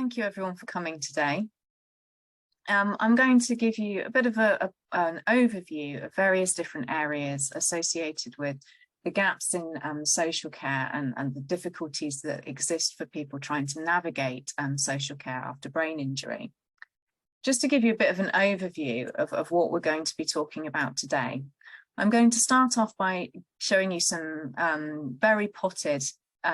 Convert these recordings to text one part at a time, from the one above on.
Thank you everyone for coming today. I'm going to give you a bit of an overview of various different areas associated with the gaps in social care and the difficulties that exist for people trying to navigate social care after brain injury. Just to give you a bit of an overview of what we're going to be talking about today, I'm going to start off by showing you some very potted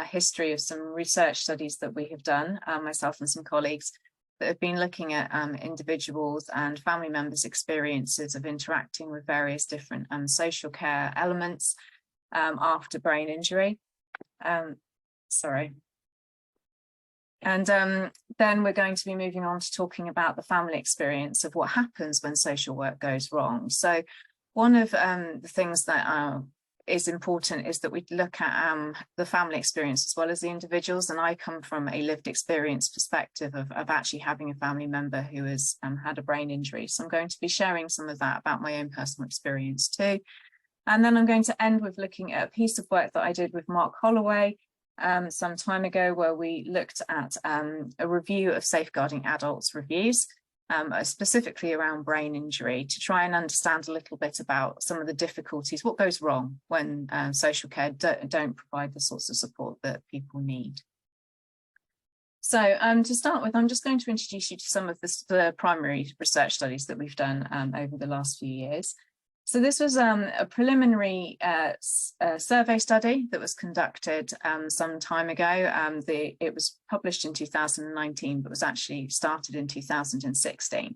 history of some research studies that we have done, myself and some colleagues, that have been looking at individuals and family members' experiences of interacting with various different social care elements after brain injury. And then we're going to be moving on to talking about the family experience of what happens when social work goes wrong. So one of the things that is important is that we look at the family experience as well as the individuals. And I come from a lived experience perspective of actually having a family member who has had a brain injury. So I'm going to be sharing some of that about my own personal experience too. And then I'm going to end with looking at a piece of work that I did with Mark Holloway some time ago, where we looked at a review of safeguarding adults reviews, specifically around brain injury, to try and understand a little bit about some of the difficulties, what goes wrong when social care don't provide the sorts of support that people need. So to start with, I'm just going to introduce you to some of the primary research studies that we've done over the last few years. So this was a preliminary survey study that was conducted some time ago. It was published in 2019, but was actually started in 2016.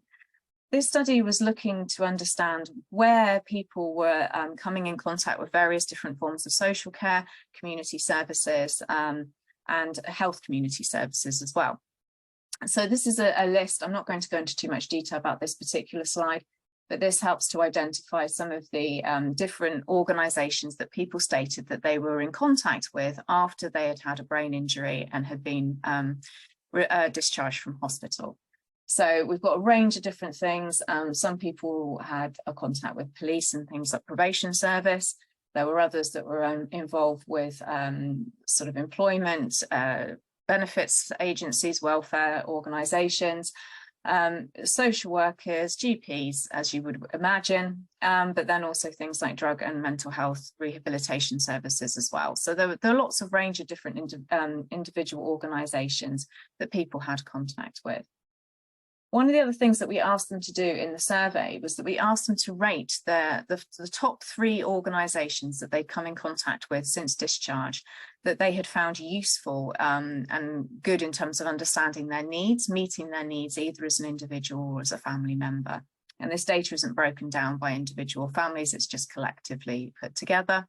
This study was looking to understand where people were coming in contact with various different forms of social care, community services, and health community services as well. So this is a list. I'm not going to go into too much detail about this particular slide, but this helps to identify some of the different organisations that people stated that they were in contact with after they had had a brain injury and had been discharged from hospital. So we've got a range of different things. Some people had a contact with police and things like probation service. There were others that were involved with sort of employment, benefits agencies, welfare organisations, social workers, GPs, as you would imagine, but then also things like drug and mental health rehabilitation services as well. So there are lots of range of different individual organisations that people had contact with. One of the other things that we asked them to do in the survey was that we asked them to rate the top 3 organisations that they'd come in contact with since discharge that they had found useful and good in terms of understanding their needs, meeting their needs either as an individual or as a family member. And this data isn't broken down by individual families, it's just collectively put together.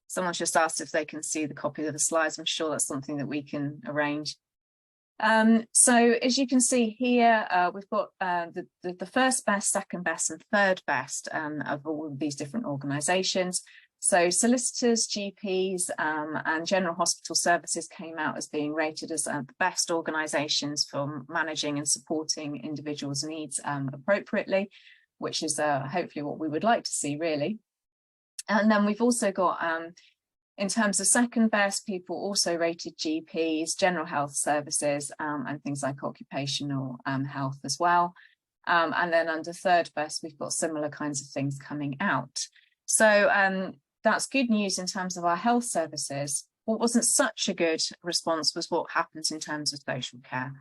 Someone's just asked if they can see the copy of the slides. I'm sure that's something that we can arrange. So as you can see here, we've got the first best, second best and third best of all of these different organisations. So solicitors, GPs and general hospital services came out as being rated as the best organisations for managing and supporting individuals' needs appropriately, which is hopefully what we would like to see, really. And then we've also got in terms of second best, people also rated GPs, general health services, and things like occupational health as well. And then under third best, we've got similar kinds of things coming out. So that's good news in terms of our health services. What wasn't such a good response was what happens in terms of social care.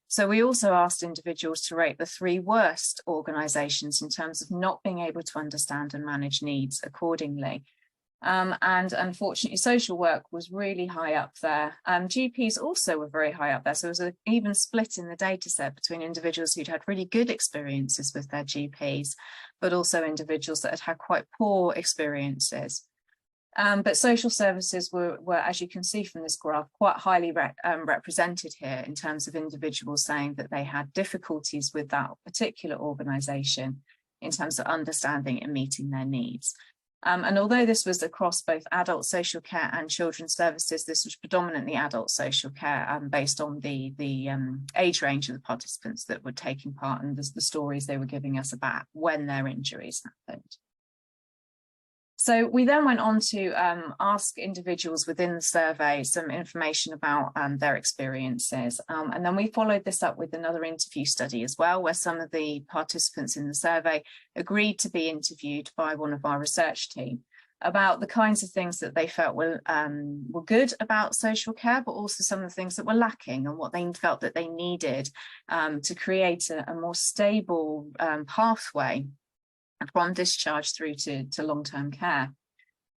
So we also asked individuals to rate the 3 worst organisations in terms of not being able to understand and manage needs accordingly. And unfortunately, social work was really high up there. GPs also were very high up there. So there was an even split in the data set between individuals who'd had really good experiences with their GPs, but also individuals that had had quite poor experiences. But social services were, as you can see from this graph, quite highly represented here in terms of individuals saying that they had difficulties with that particular organisation in terms of understanding and meeting their needs. And although this was across both adult social care and children's services, this was predominantly adult social care based on the age range of the participants that were taking part and the stories they were giving us about when their injuries happened. So we then went on to ask individuals within the survey some information about their experiences. And then we followed this up with another interview study as well, where some of the participants in the survey agreed to be interviewed by one of our research team about the kinds of things that they felt were good about social care, but also some of the things that were lacking and what they felt that they needed to create a more stable pathway from discharge through to long-term care.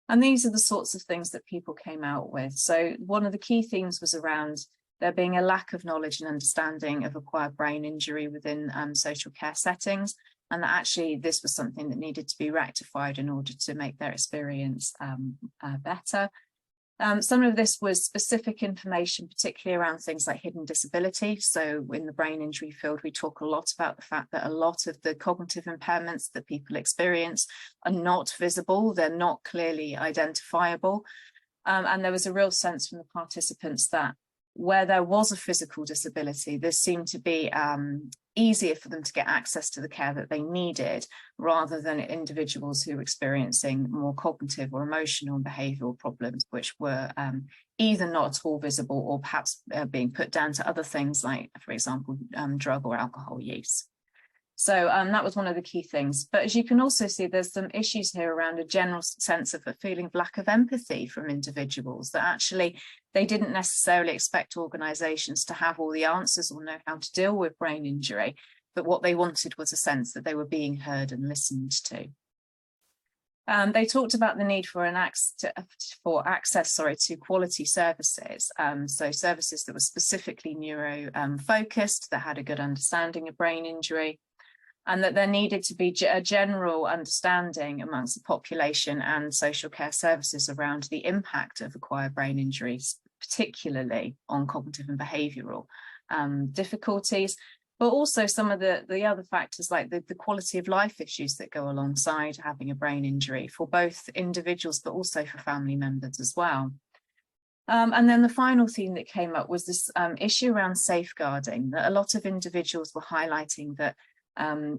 And these are the sorts of things that people came out with. So one of the key themes was around there being a lack of knowledge and understanding of acquired brain injury within social care settings, and that actually this was something that needed to be rectified in order to make their experience better. Some of this was specific information, particularly around things like hidden disability. So in the brain injury field, we talk a lot about the fact that a lot of the cognitive impairments that people experience are not visible, they're not clearly identifiable. And there was a real sense from the participants that where there was a physical disability, there seemed to be easier for them to get access to the care that they needed, rather than individuals who were experiencing more cognitive or emotional and behavioural problems, which were either not at all visible or perhaps being put down to other things like, for example, drug or alcohol use. So that was one of the key things. But as you can also see, there's some issues here around a general sense of a feeling of lack of empathy from individuals, that actually they didn't necessarily expect organisations to have all the answers or know how to deal with brain injury, but what they wanted was a sense that they were being heard and listened to. They talked about the need for access to quality services, so services that were specifically neuro-focused, that had a good understanding of brain injury, and that there needed to be a general understanding amongst the population and social care services around the impact of acquired brain injuries, particularly on cognitive and behavioural difficulties, but also some of the other factors like the quality of life issues that go alongside having a brain injury for both individuals, but also for family members as well. And then the final theme that came up was this issue around safeguarding, that a lot of individuals were highlighting that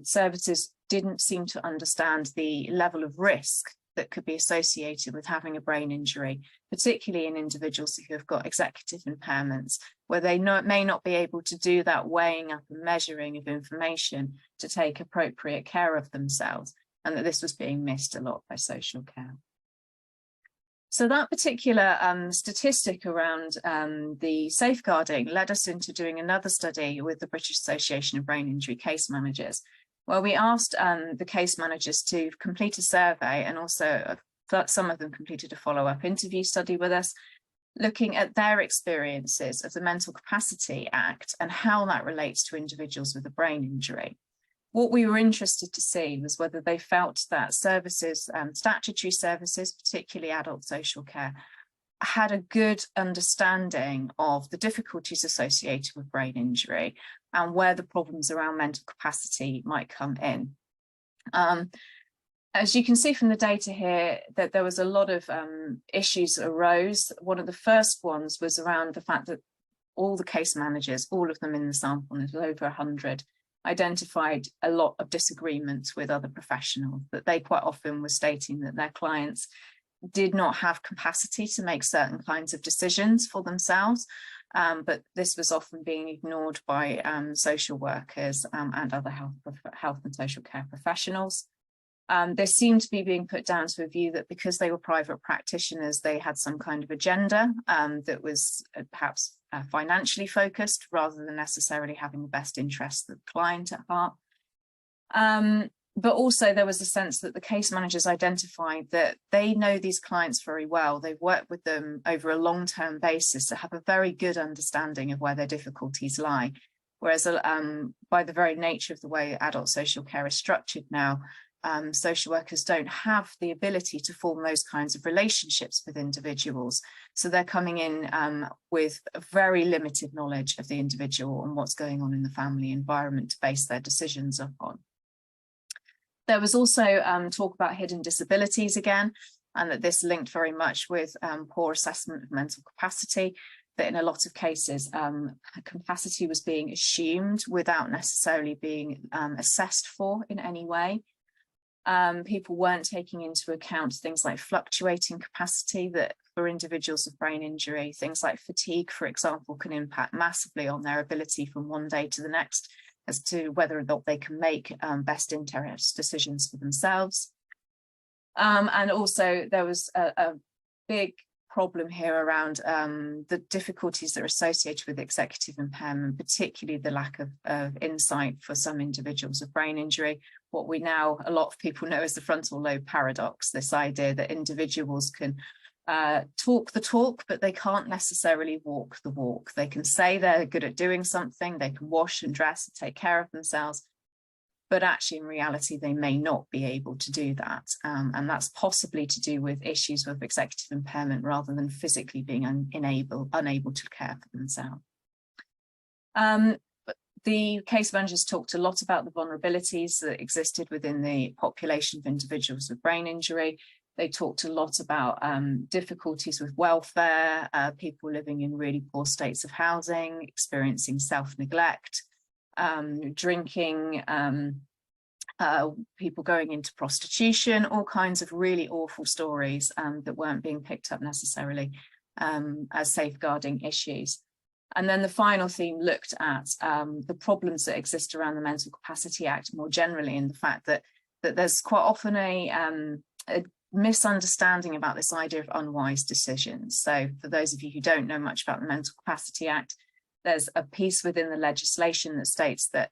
services didn't seem to understand the level of risk that could be associated with having a brain injury, particularly in individuals who have got executive impairments, where they may not be able to do that weighing up and measuring of information to take appropriate care of themselves, and that this was being missed a lot by social care. So that particular statistic around the safeguarding led us into doing another study with the British Association of Brain Injury Case Managers, where we asked the case managers to complete a survey, and also some of them completed a follow-up interview study with us, looking at their experiences of the Mental Capacity Act and how that relates to individuals with a brain injury. What we were interested to see was whether they felt that services, statutory services, particularly adult social care, had a good understanding of the difficulties associated with brain injury and where the problems around mental capacity might come in. As you can see from the data here, that there was a lot of issues that arose. One of the first ones was around the fact that all the case managers, all of them in the sample, and it was over 100, identified a lot of disagreements with other professionals, that they quite often were stating that their clients did not have capacity to make certain kinds of decisions for themselves, but this was often being ignored by social workers and other health and social care professionals. They seemed to be being put down to a view that because they were private practitioners, they had some kind of agenda that was perhaps financially focused, rather than necessarily having the best interests of the client at heart. But also there was a sense that the case managers identified that they know these clients very well. They've worked with them over a long-term basis to have a very good understanding of where their difficulties lie. Whereas by the very nature of the way adult social care is structured now, social workers don't have the ability to form those kinds of relationships with individuals. So they're coming in with a very limited knowledge of the individual and what's going on in the family environment to base their decisions upon. There was also talk about hidden disabilities again, and that this linked very much with poor assessment of mental capacity, that in a lot of cases capacity was being assumed without necessarily being assessed for in any way. People weren't taking into account things like fluctuating capacity that for individuals with brain injury, things like fatigue, for example, can impact massively on their ability from one day to the next as to whether or not they can make best interest decisions for themselves. And also there was a big problem here around the difficulties that are associated with executive impairment, particularly the lack of insight for some individuals with brain injury. What we now, a lot of people know as the frontal lobe paradox, this idea that individuals can talk the talk, but they can't necessarily walk the walk. They can say they're good at doing something, they can wash and dress and take care of themselves, but actually in reality, they may not be able to do that. And that's possibly to do with issues with executive impairment rather than physically being unable to care for themselves. But the case managers talked a lot about the vulnerabilities that existed within the population of individuals with brain injury. They talked a lot about difficulties with welfare, people living in really poor states of housing, experiencing self-neglect, drinking, people going into prostitution, all kinds of really awful stories that weren't being picked up necessarily as safeguarding issues. And then the final theme looked at the problems that exist around the Mental Capacity Act more generally, and the fact that there's quite often a misunderstanding about this idea of unwise decisions. So for those of you who don't know much about the Mental Capacity Act, there's a piece within the legislation that states that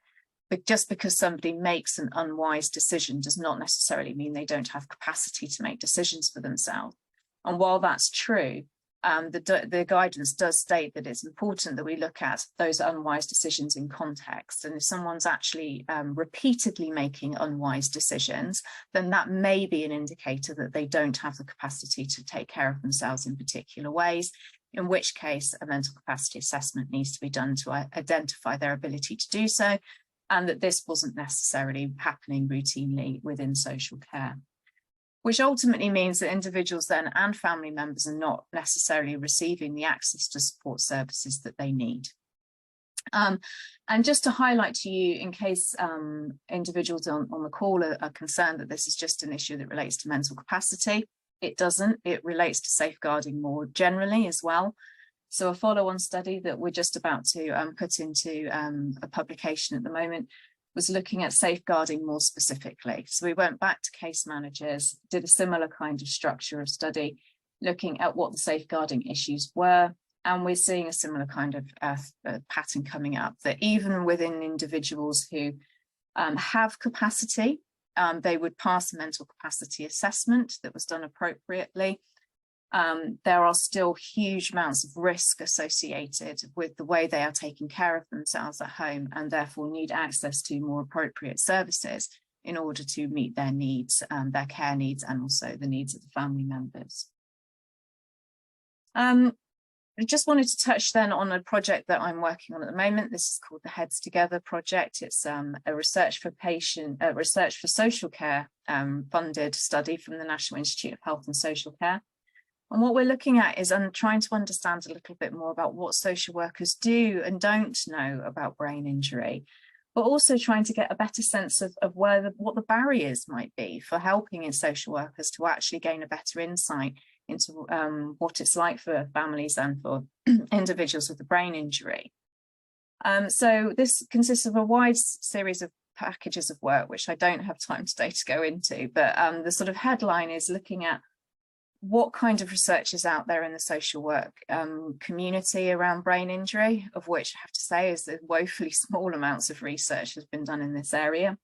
just because somebody makes an unwise decision does not necessarily mean they don't have capacity to make decisions for themselves. And while that's true, the guidance does state that it's important that we look at those unwise decisions in context. And if someone's actually repeatedly making unwise decisions, then that may be an indicator that they don't have the capacity to take care of themselves in particular ways, in which case a mental capacity assessment needs to be done to identify their ability to do so, and that this wasn't necessarily happening routinely within social care, which ultimately means that individuals then and family members are not necessarily receiving the access to support services that they need. And just to highlight to you, in case individuals on the call are concerned that this is just an issue that relates to mental capacity, it doesn't. It relates to safeguarding more generally as well. So a follow-on study that we're just about to put into a publication at the moment was looking at safeguarding more specifically. So we went back to case managers, did a similar kind of structure of study, looking at what the safeguarding issues were. And we're seeing a similar kind of pattern coming up, that even within individuals who have capacity, they would pass a mental capacity assessment that was done appropriately. There are still huge amounts of risk associated with the way they are taking care of themselves at home, and therefore need access to more appropriate services in order to meet their needs, their care needs, and also the needs of the family members. I just wanted to touch then on a project that I'm working on at the moment. This is called the Heads Together project. It's a research for social care funded study from the National Institute of Health and Social Care. And what we're looking at is trying to understand a little bit more about what social workers do and don't know about brain injury, but also trying to get a better sense of what the barriers might be for helping in social workers to actually gain a better insight into what it's like for families and for individuals with a brain injury. So this consists of a wide series of packages of work, which I don't have time today to go into, but the sort of headline is looking at what kind of research is out there in the social work community around brain injury, of which I have to say is that woefully small amounts of research has been done in this area.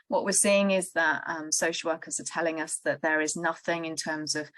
What we're seeing is that social workers are telling us that there is nothing in terms of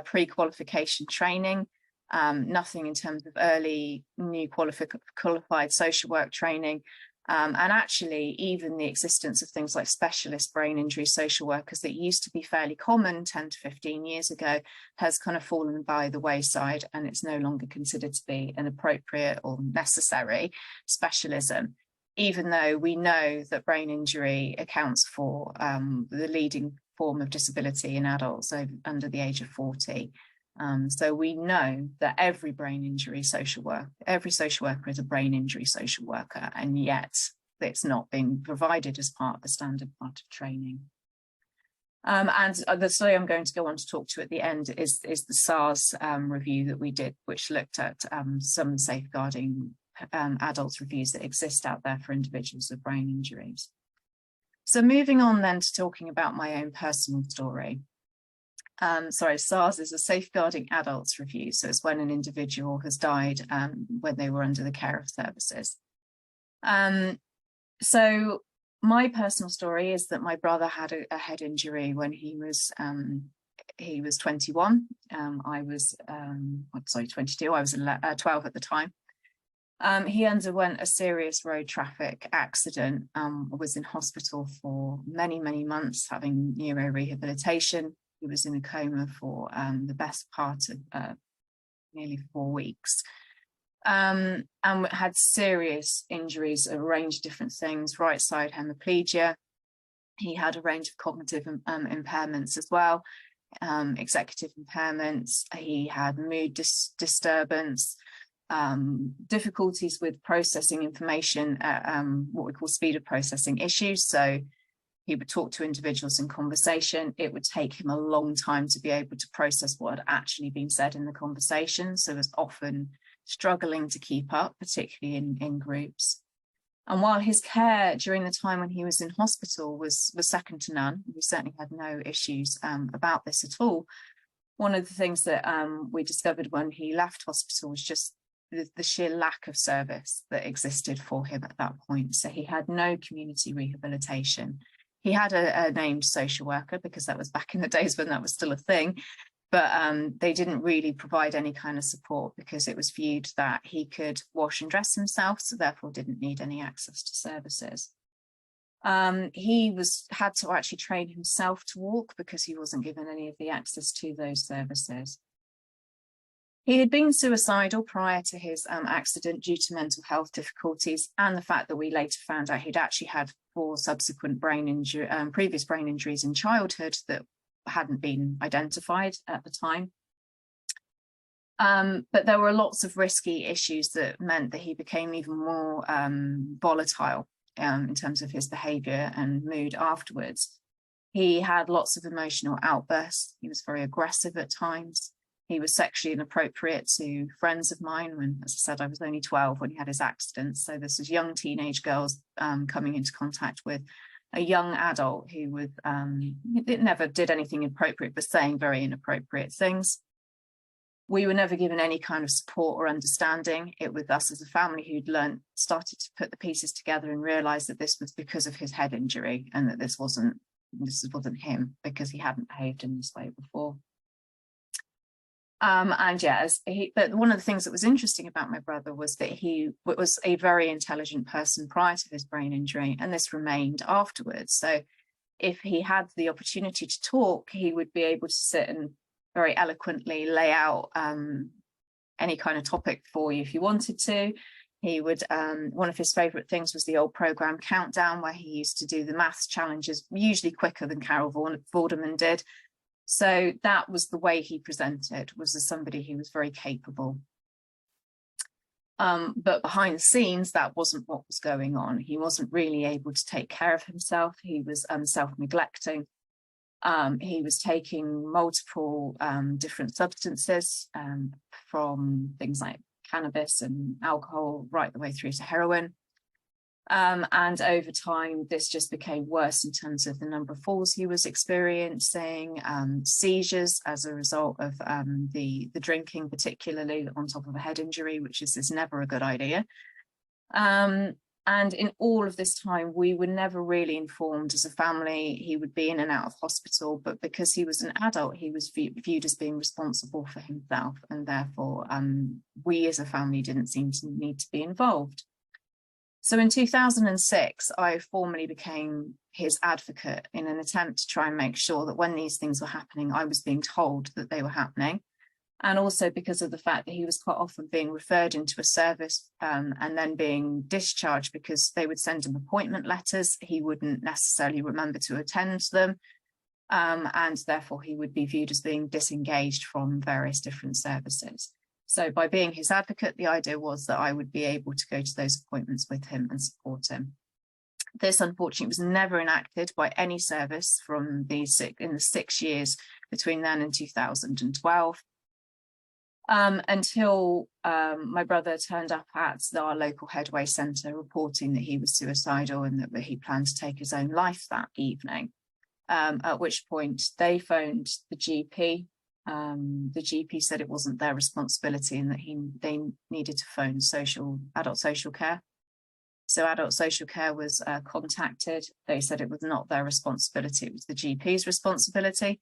pre-qualification training, nothing in terms of early new qualified social work training, and actually even the existence of things like specialist brain injury social workers that used to be fairly common 10 to 15 years ago has kind of fallen by the wayside, and it's no longer considered to be an appropriate or necessary specialism, even though we know that brain injury accounts for the leading form of disability in adults under the age of 40. So we know that every social worker is a brain injury social worker, and yet it's not being provided as part of the standard part of training. And the study I'm going to go on to talk to at the end is the SARS review that we did, which looked at some safeguarding adults reviews that exist out there for individuals with brain injuries. So moving on then to talking about my own personal story. SARS is a safeguarding adults review. So it's when an individual has died when they were under the care of services. So my personal story is that my brother had a head injury when he was 21. I was 22. I was 12 at the time. He underwent a serious road traffic accident, was in hospital for many, many months having neurorehabilitation. He was in a coma for the best part of nearly 4 weeks. And had serious injuries, a range of different things, right side hemiplegia. He had a range of cognitive impairments as well, executive impairments. He had mood disturbance, difficulties with processing information, what we call speed of processing issues. So he would talk to individuals in conversation. It would take him a long time to be able to process what had actually been said in the conversation. So was often struggling to keep up, particularly in groups. And while his care during the time when he was in hospital was second to none, we certainly had no issues about this at all. One of the things that we discovered when he left hospital was just the sheer lack of service that existed for him at that point. So he had no community rehabilitation. He had a named social worker because that was back in the days when that was still a thing, but they didn't really provide any kind of support because it was viewed that he could wash and dress himself, so therefore didn't need any access to services. He had to actually train himself to walk because he wasn't given any of the access to those services. He had been suicidal prior to his accident due to mental health difficulties and the fact that we later found out he'd actually had 4 subsequent previous brain injuries in childhood that hadn't been identified at the time. But there were lots of risky issues that meant that he became even more volatile in terms of his behaviour and mood afterwards. He had lots of emotional outbursts. He was very aggressive at times. He was sexually inappropriate to friends of mine when, as I said, I was only 12 when he had his accident. So this was young teenage girls coming into contact with a young adult who would, never did anything inappropriate, but saying very inappropriate things. We were never given any kind of support or understanding. It was us as a family who'd started to put the pieces together and realised that this was because of his head injury and that this wasn't him because he hadn't behaved in this way before. But one of the things that was interesting about my brother was that he was a very intelligent person prior to his brain injury, and this remained afterwards. So if he had the opportunity to talk, he would be able to sit and very eloquently lay out any kind of topic for you if you wanted to. He would, one of his favourite things was the old programme Countdown, where he used to do the maths challenges, usually quicker than Carol Vorderman did. So that was the way he presented, was as somebody who was very capable. But behind the scenes, that wasn't what was going on. He wasn't really able to take care of himself. He was self-neglecting. He was taking multiple different substances from things like cannabis and alcohol right the way through to heroin. And over time, this just became worse in terms of the number of falls he was experiencing, seizures as a result of the drinking, particularly on top of a head injury, which is never a good idea. And in all of this time, we were never really informed as a family. He would be in and out of hospital, but because he was an adult, he was viewed as being responsible for himself. And therefore, we as a family didn't seem to need to be involved. So in 2006, I formally became his advocate in an attempt to try and make sure that when these things were happening, I was being told that they were happening. And also because of the fact that he was quite often being referred into a service and then being discharged because they would send him appointment letters. He wouldn't necessarily remember to attend them. And therefore he would be viewed as being disengaged from various different services. So by being his advocate, the idea was that I would be able to go to those appointments with him and support him. This, unfortunately, was never enacted by any service from in the 6 years between then and 2012. Until my brother turned up at our local Headway centre reporting that he was suicidal and that he planned to take his own life that evening, at which point they phoned the GP. The GP said it wasn't their responsibility and that they needed to phone adult social care. So adult social care was contacted. They said it was not their responsibility, it was the GP's responsibility.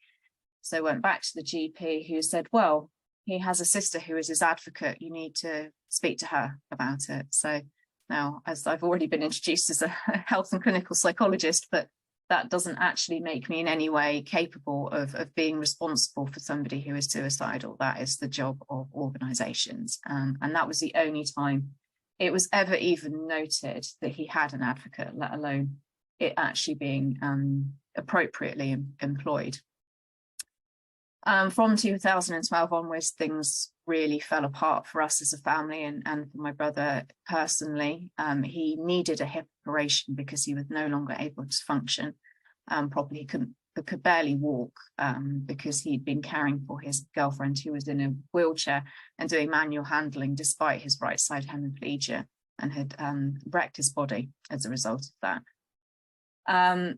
So went back to the GP, who said, well, he has a sister who is his advocate, you need to speak to her about it. So now, as I've already been introduced as a health and clinical psychologist, but that doesn't actually make me in any way capable of being responsible for somebody who is suicidal. That is the job of organisations. And that was the only time it was ever even noted that he had an advocate, let alone it actually being appropriately employed. From 2012 onwards, things really fell apart for us as a family and for my brother personally. He needed a hip operation because he was no longer able to function properly. He could barely walk because he'd been caring for his girlfriend who was in a wheelchair and doing manual handling despite his right side hemiplegia, and had wrecked his body as a result of that.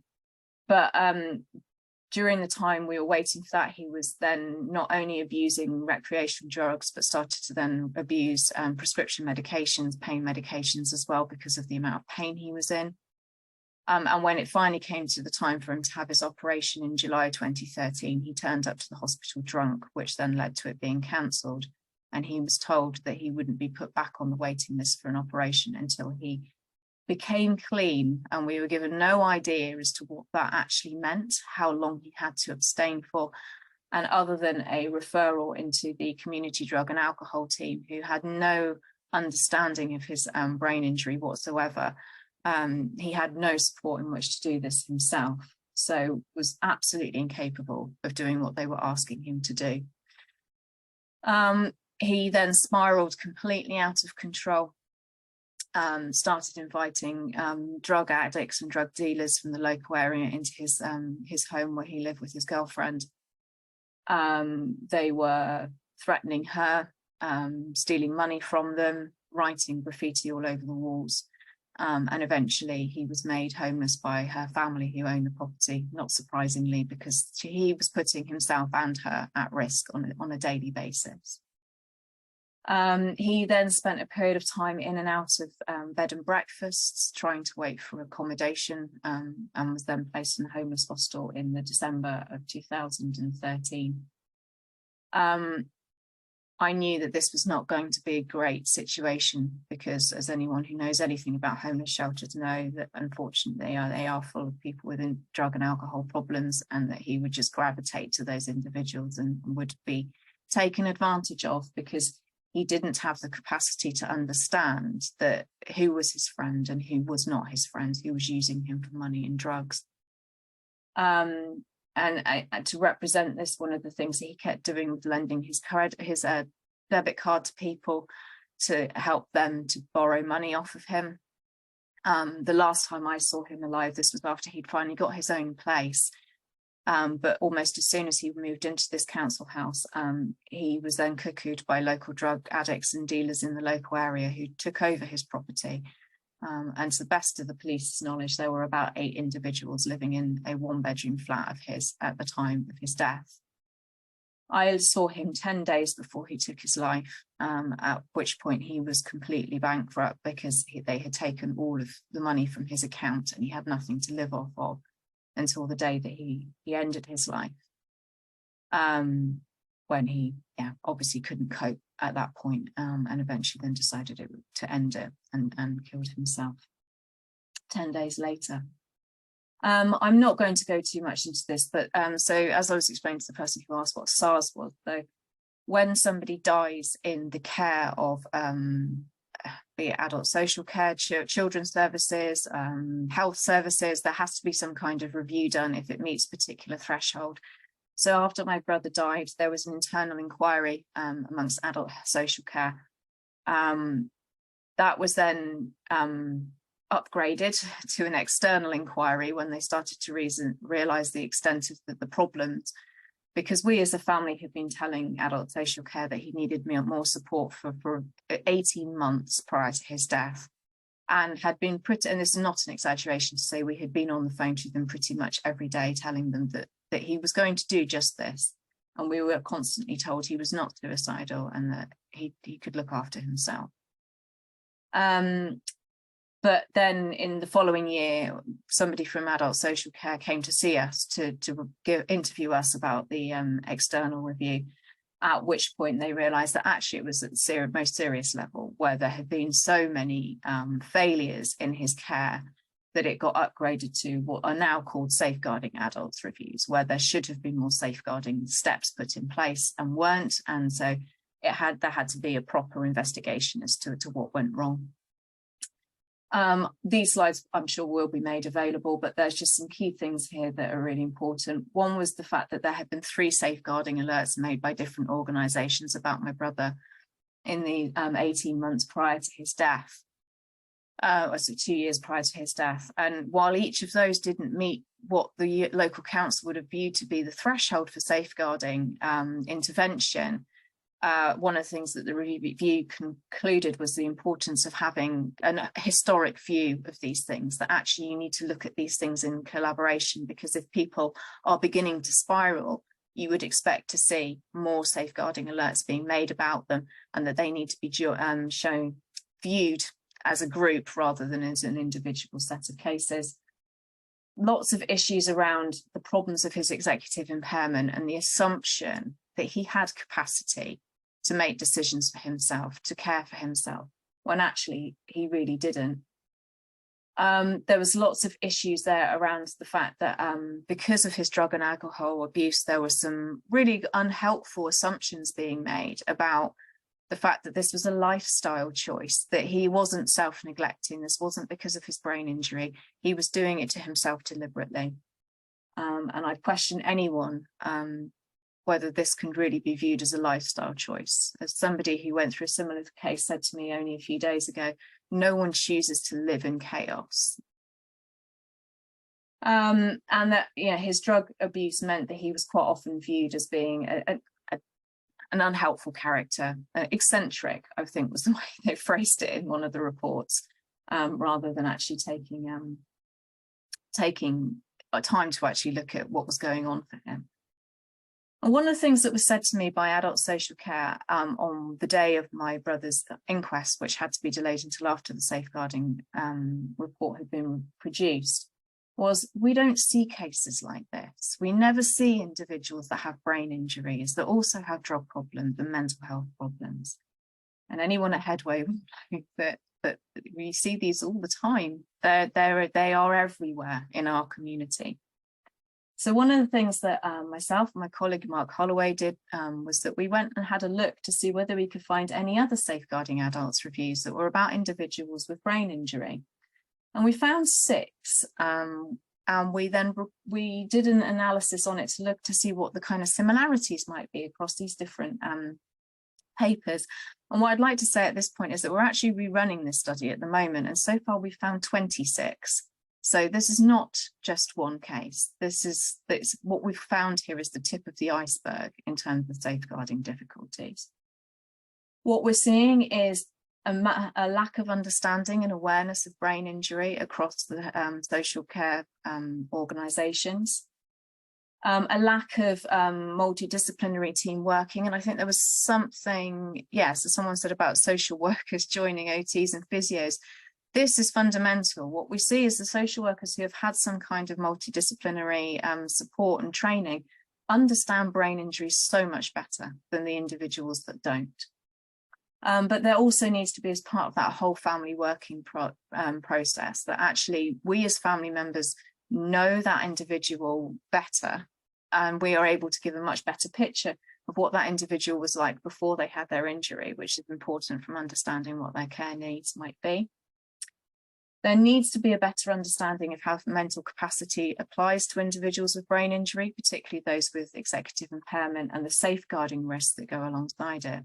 During the time we were waiting for that, he was then not only abusing recreational drugs, but started to then abuse prescription medications, pain medications as well, because of the amount of pain he was in. And when it finally came to the time for him to have his operation in July 2013, he turned up to the hospital drunk, which then led to it being cancelled. And he was told that he wouldn't be put back on the waiting list for an operation until he became clean, and we were given no idea as to what that actually meant, how long he had to abstain for, and other than a referral into the community drug and alcohol team, who had no understanding of his brain injury whatsoever, he had no support in which to do this himself, so was absolutely incapable of doing what they were asking him to do. He then spiraled completely out of control. Started inviting drug addicts and drug dealers from the local area into his home where he lived with his girlfriend. They were threatening her, stealing money from them, writing graffiti all over the walls. And eventually he was made homeless by her family who owned the property, not surprisingly, because he was putting himself and her at risk on a daily basis. He then spent a period of time in and out of bed and breakfasts, trying to wait for accommodation, and was then placed in a homeless hostel in the December of 2013. I knew that this was not going to be a great situation because, as anyone who knows anything about homeless shelters know, that unfortunately they are full of people with drug and alcohol problems, and that he would just gravitate to those individuals and would be taken advantage of because he didn't have the capacity to understand that who was his friend and who was not his friend, who was using him for money and drugs. And to represent this, one of the things that he kept doing was lending his debit card to people to help them to borrow money off of him. The last time I saw him alive, this was after he'd finally got his own place. But almost as soon as he moved into this council house, he was then cuckooed by local drug addicts and dealers in the local area who took over his property. And to the best of the police's knowledge, there were about 8 individuals living in a 1-bedroom flat of his at the time of his death. I saw him 10 days before he took his life, at which point he was completely bankrupt because they had taken all of the money from his account and he had nothing to live off of until the day that he ended his life, when he obviously couldn't cope at that point, and eventually then decided to end it and killed himself 10 days later. I'm not going to go too much into this, but so as I was explaining to the person who asked what SARS was, though, when somebody dies in the care of be it adult social care, children's services, health services, there has to be some kind of review done if it meets a particular threshold. So after my brother died, there was an internal inquiry amongst adult social care. That was then upgraded to an external inquiry when they started to realise the extent of the problems, because we as a family had been telling adult social care that he needed more support for 18 months prior to his death, and had been and this is not an exaggeration to say we had been on the phone to them pretty much every day telling them that he was going to do just this, and we were constantly told he was not suicidal and that he could look after himself. But then in the following year, somebody from adult social care came to see us to interview us about the external review, at which point they realised that actually it was at the most serious level, where there had been so many failures in his care that it got upgraded to what are now called safeguarding adults reviews, where there should have been more safeguarding steps put in place and weren't. And so there had to be a proper investigation as to what went wrong. These slides I'm sure will be made available, but there's just some key things here that are really important. One was the fact that there had been 3 safeguarding alerts made by different organisations about my brother in the 18 months prior to his death, so 2 years prior to his death. And while each of those didn't meet what the local council would have viewed to be the threshold for safeguarding intervention, one of the things that the review concluded was the importance of having a historic view of these things, that actually you need to look at these things in collaboration, because if people are beginning to spiral, you would expect to see more safeguarding alerts being made about them, and that they need to be viewed as a group rather than as an individual set of cases. Lots of issues around the problems of his executive impairment and the assumption that he had capacity to make decisions for himself, to care for himself, when actually he really didn't. There was lots of issues there around the fact that because of his drug and alcohol abuse, there were some really unhelpful assumptions being made about the fact that this was a lifestyle choice, that he wasn't self-neglecting, this wasn't because of his brain injury, he was doing it to himself deliberately. And I'd question anyone whether this can really be viewed as a lifestyle choice. As somebody who went through a similar case said to me only a few days ago, no one chooses to live in chaos. And that, his drug abuse meant that he was quite often viewed as being an unhelpful character, eccentric, I think was the way they phrased it in one of the reports, rather than actually taking time to actually look at what was going on for him. And one of the things that was said to me by adult social care on the day of my brother's inquest, which had to be delayed until after the safeguarding report had been produced, was, we don't see cases like this. We never see individuals that have brain injuries that also have drug problems and mental health problems. And anyone at Headway will know that we see these all the time. They are everywhere in our community. So one of the things that myself and my colleague Mark Holloway did was that we went and had a look to see whether we could find any other safeguarding adults reviews that were about individuals with brain injury. And we found 6, and we did an analysis on it to look to see what the kind of similarities might be across these different papers. And what I'd like to say at this point is that we're actually rerunning this study at the moment, and so far we've found 26. So this is not just one case. What we've found here is the tip of the iceberg in terms of safeguarding difficulties. What we're seeing is a lack of understanding and awareness of brain injury across the social care organisations, a lack of multidisciplinary team working. And I think there was something, as someone said about social workers joining OTs and physios. This is fundamental. What we see is the social workers who have had some kind of multidisciplinary support and training understand brain injuries so much better than the individuals that don't. But there also needs to be, as part of that whole family working process, that actually we as family members know that individual better, and we are able to give a much better picture of what that individual was like before they had their injury, which is important from understanding what their care needs might be. There needs to be a better understanding of how mental capacity applies to individuals with brain injury, particularly those with executive impairment, and the safeguarding risks that go alongside it.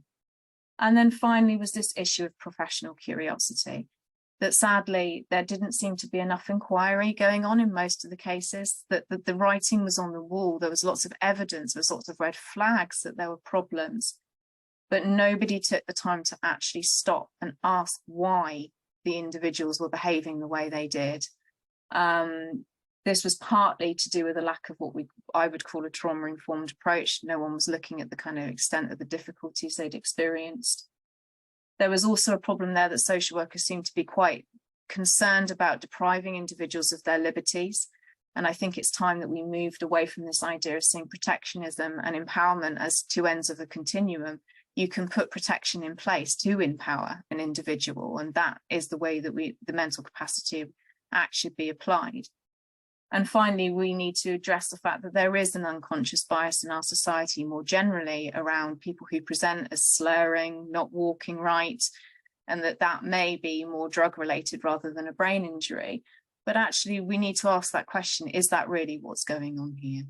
And then finally was this issue of professional curiosity, that sadly there didn't seem to be enough inquiry going on in most of the cases, that the writing was on the wall, there was lots of evidence, there was lots of red flags that there were problems, but nobody took the time to actually stop and ask why the individuals were behaving the way they did. This was partly to do with a lack of what I would call a trauma-informed approach. No one was looking at the kind of extent of the difficulties they'd experienced. There was also a problem there that social workers seemed to be quite concerned about depriving individuals of their liberties. And I think it's time that we moved away from this idea of seeing protectionism and empowerment as two ends of a continuum. You can put protection in place to empower an individual, and that is the way that the mental capacity act should be applied. And finally, we need to address the fact that there is an unconscious bias in our society more generally around people who present as slurring, not walking right, and that may be more drug related rather than a brain injury. But actually, we need to ask that question, is that really what's going on here?